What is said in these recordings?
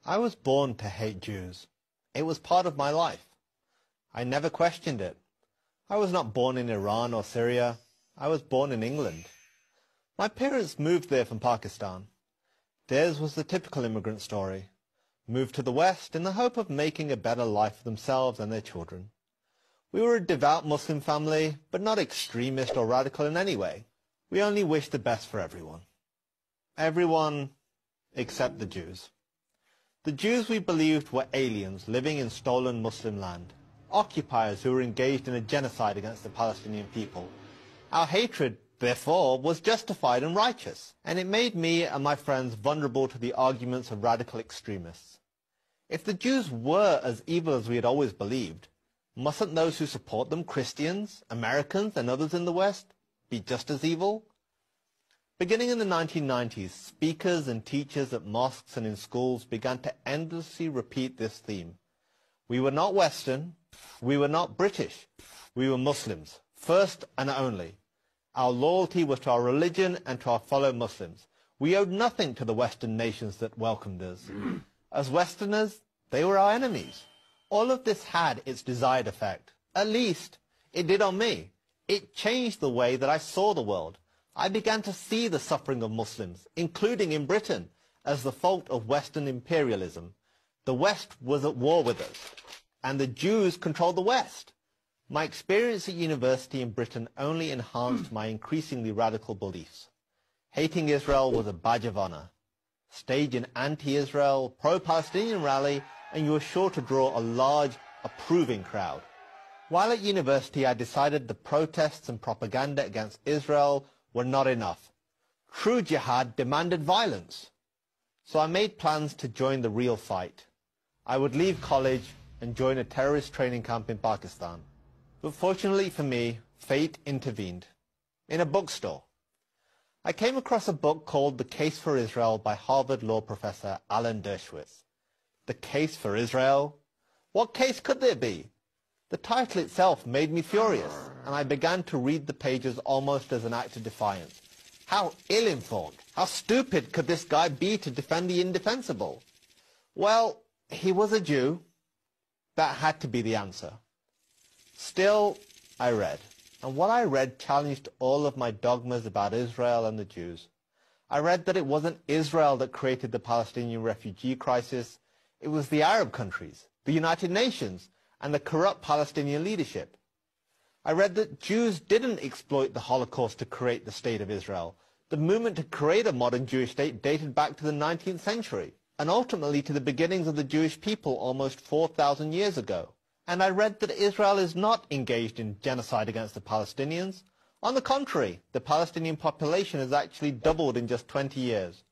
I was born to hate Jews. It was part of my life. I never questioned it. I was not born in Iran or Syria. I was born in England. My parents moved there from Pakistan. Theirs was the typical immigrant story. Moved to the West in the hope of making a better life for themselves and their children. We were a devout Muslim family, but not extremist or radical in any way. We only wished the best for everyone. Everyone except the Jews. The Jews we believed were aliens living in stolen Muslim land, occupiers who were engaged in a genocide against the Palestinian people. Our hatred, therefore, was justified and righteous, and it made me and my friends vulnerable to the arguments of radical extremists. If the Jews were as evil as we had always believed, mustn't those who support them, Christians, Americans, and others in the West, be just as evil? Beginning in the 1990s, speakers and teachers at mosques and in schools began to endlessly repeat this theme. We were not Western, we were not British, we were Muslims, first and only. Our loyalty was to our religion and to our fellow Muslims. We owed nothing to the Western nations that welcomed us. As Westerners, they were our enemies. All of this had its desired effect. At least, it did on me. It changed the way that I saw the world. I began to see the suffering of Muslims, including in Britain, as the fault of Western imperialism. The West was at war with us, and the Jews controlled the West. My experience at university in Britain only enhanced my increasingly radical beliefs. Hating Israel was a badge of honor. Stage an anti-Israel, pro-Palestinian rally, and you were sure to draw a large, approving crowd. While at university, I decided the protests and propaganda against Israel were not enough. True jihad demanded violence. So I made plans to join the real fight. I would leave college and join a terrorist training camp in Pakistan. But fortunately for me, fate intervened. In a bookstore. I came across a book called The Case for Israel by Harvard law professor Alan Dershowitz. The Case for Israel? What case could there be? The title itself made me furious, and I began to read the pages almost as an act of defiance. How ill-informed, how stupid could this guy be to defend the indefensible? Well, he was a Jew. That had to be the answer. Still, I read, and what I read challenged all of my dogmas about Israel and the Jews. I read that it wasn't Israel that created the Palestinian refugee crisis. It was the Arab countries, the United Nations, and the corrupt Palestinian leadership. I read that Jews didn't exploit the Holocaust to create the State of Israel. The movement to create a modern Jewish state dated back to the 19th century, and ultimately to the beginnings of the Jewish people almost 4,000 years ago. And I read that Israel is not engaged in genocide against the Palestinians. On the contrary, the Palestinian population has actually doubled in just 20 years.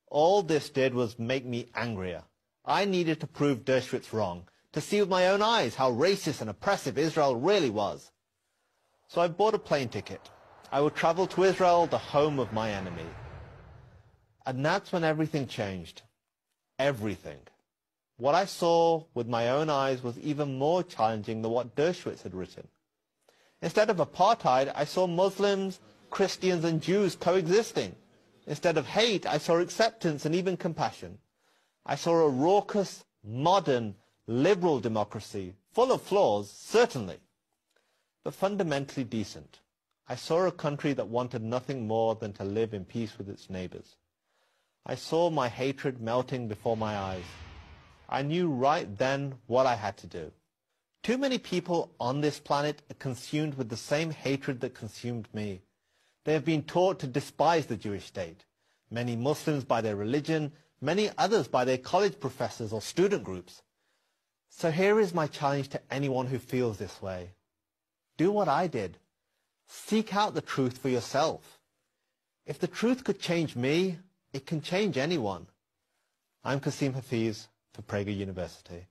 All this did was make me angrier. I needed to prove Dershowitz wrong, to see with my own eyes how racist and oppressive Israel really was. So I bought a plane ticket. I would travel to Israel, the home of my enemy. And that's when everything changed. Everything. What I saw with my own eyes was even more challenging than what Dershowitz had written. Instead of apartheid, I saw Muslims, Christians, and Jews coexisting. Instead of hate, I saw acceptance and even compassion. I saw a raucous, modern, liberal democracy, full of flaws, certainly, but fundamentally decent. I saw a country that wanted nothing more than to live in peace with its neighbors. I saw my hatred melting before my eyes. I knew right then what I had to do. Too many people on this planet are consumed with the same hatred that consumed me. They have been taught to despise the Jewish state. Many Muslims by their religion, many others by their college professors or student groups. So here is my challenge to anyone who feels this way. Do what I did. Seek out the truth for yourself. If the truth could change me, it can change anyone. I'm Kasim Hafeez for Prager University.